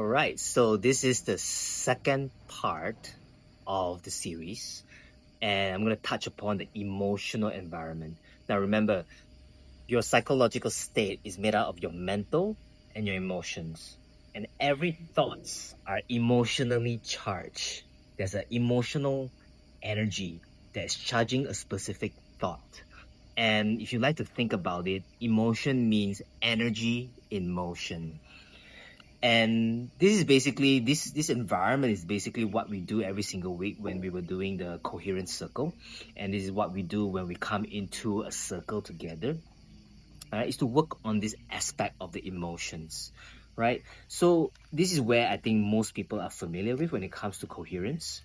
right, so this is the second part of the series, and I'm going to touch upon the emotional environment. Now, remember, your psychological state is made out of your mental and your emotions, and every thoughts are emotionally charged. There's an emotional energy that's charging a specific thought. And if you like to think about it, emotion means energy in motion. And this is basically this environment is basically what we do every single week when we were doing the coherence circle, and this is what we do when we come into a circle together. Is to work on this aspect of the emotions, right? So this is where I think most people are familiar with when it comes to coherence.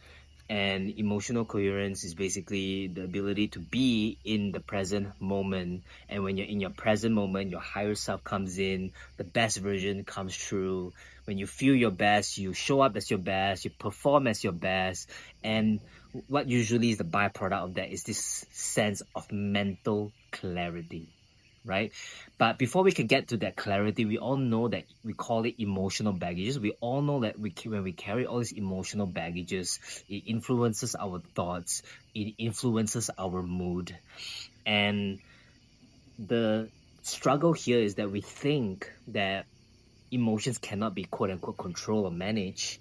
And emotional coherence is basically the ability to be in the present moment. And when you're in your present moment, your higher self comes in, the best version comes true. When you feel your best, you show up as your best, you perform as your best. And what usually is the byproduct of that is this sense of mental clarity, right? But before we can get to that clarity, we all know that we call it emotional baggages. We all know that when we carry all these emotional baggages, it influences our thoughts, it influences our mood. And the struggle here is that we think that emotions cannot be quote unquote controlled or managed.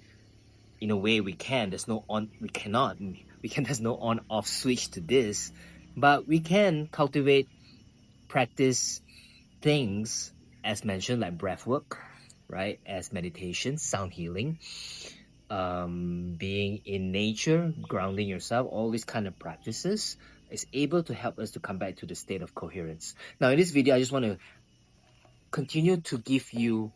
In a way we can. There's no on, we cannot. There's no on off switch to this. But we can cultivate, practice things as mentioned, like breath work, right? As meditation, sound healing, being in nature, grounding yourself, all these kind of practices is able to help us to come back to the state of coherence. Now, in this video, I just want to continue to give you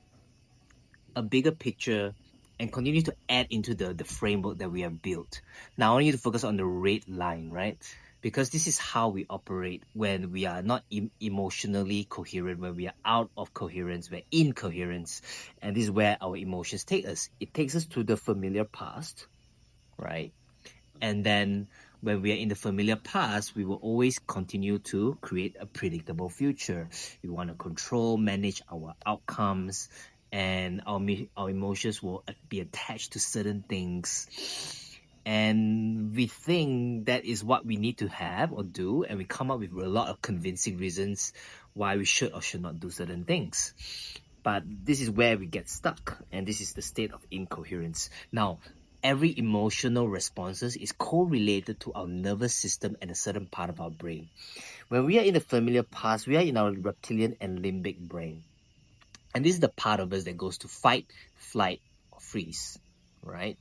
a bigger picture and continue to add into the framework that we have built. Now, I want you to focus on the red line, right? Because this is how we operate when we are not emotionally coherent, when we are out of coherence, we're incoherence. And this is where our emotions take us. It takes us to the familiar past, right? And then when we are in the familiar past, we will always continue to create a predictable future. We want to control, manage our outcomes, and our emotions will be attached to certain things. And we think that is what we need to have or do, and we come up with a lot of convincing reasons why we should or should not do certain things. But this is where we get stuck, and this is the state of incoherence. Now, every emotional responses is correlated to our nervous system and a certain part of our brain. When we are in the familiar past, we are in our reptilian and limbic brain. And this is the part of us that goes to fight, flight, or freeze, right?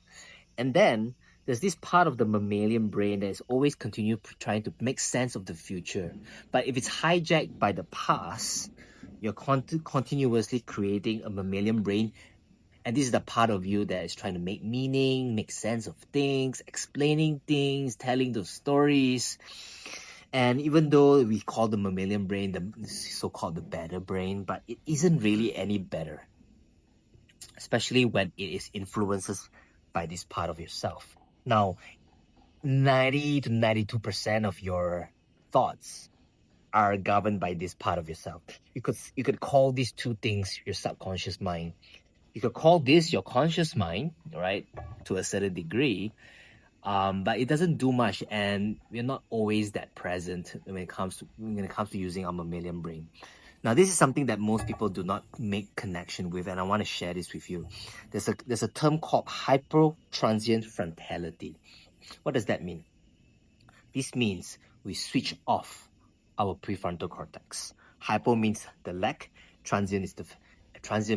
And then there's this part of the mammalian brain that is always continue trying to make sense of the future. But if it's hijacked by the past, you're continuously creating a mammalian brain. And this is the part of you that is trying to make meaning, make sense of things, explaining things, telling those stories. And even though we call the mammalian brain the so-called the better brain, but it isn't really any better, especially when it is influences by this part of yourself. Now, 90 to 92% of your thoughts are governed by this part of yourself. You could call these two things your subconscious mind. You could call this your conscious mind, right, to a certain degree, but it doesn't do much, and we're not always that present when it comes to using our mammalian brain. Now, this is something that most people do not make connection with, and I want to share this with you. There's a term called hypertransient frontality. What does that mean? This means we switch off our prefrontal cortex. Hypo means the lack, transient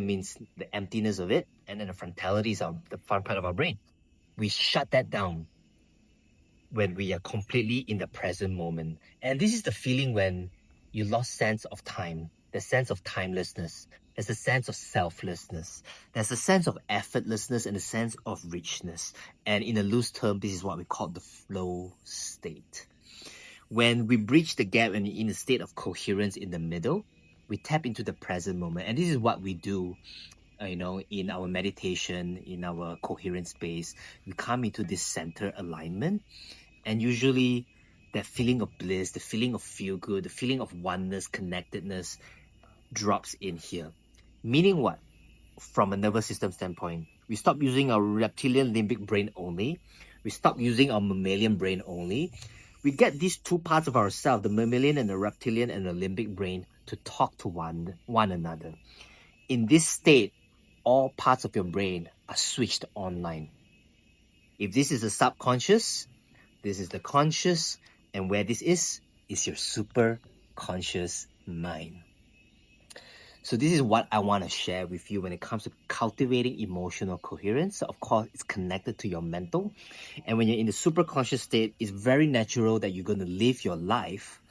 means the emptiness of it, and then the frontality is the front part of our brain. We shut that down when we are completely in the present moment. And this is the feeling when you lost sense of time, the sense of timelessness. There's a sense of selflessness. There's a sense of effortlessness and a sense of richness. And in a loose term, this is what we call the flow state. When we bridge the gap and in a state of coherence in the middle, we tap into the present moment. And this is what we do, in our meditation, in our coherent space. We come into this center alignment, and usually that feeling of bliss, the feeling of feel good, the feeling of oneness, connectedness drops in here. Meaning what? From a nervous system standpoint, We stop using our reptilian limbic brain only. We stop using our mammalian brain only. We get these two parts of ourselves, the mammalian and the reptilian and the limbic brain, to talk to one another. In this state, all parts of your brain are switched online. If this is the subconscious, this is the conscious, and where this is your super conscious mind. So this is what I want to share with you when it comes to cultivating emotional coherence. Of course, it's connected to your mental. And when you're in the super conscious state, it's very natural that you're going to live your life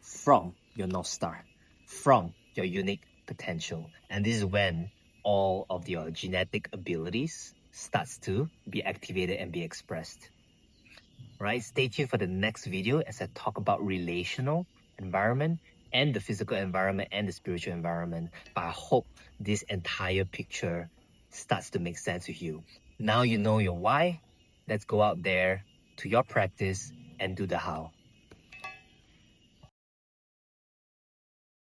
from your North Star, from your unique potential. And this is when all of your genetic abilities starts to be activated and be expressed. Right? Stay tuned for the next video as I talk about relational environment and the physical environment and the spiritual environment. But I hope this entire picture starts to make sense with you. Now you know your why. Let's go out there to your practice and do the how.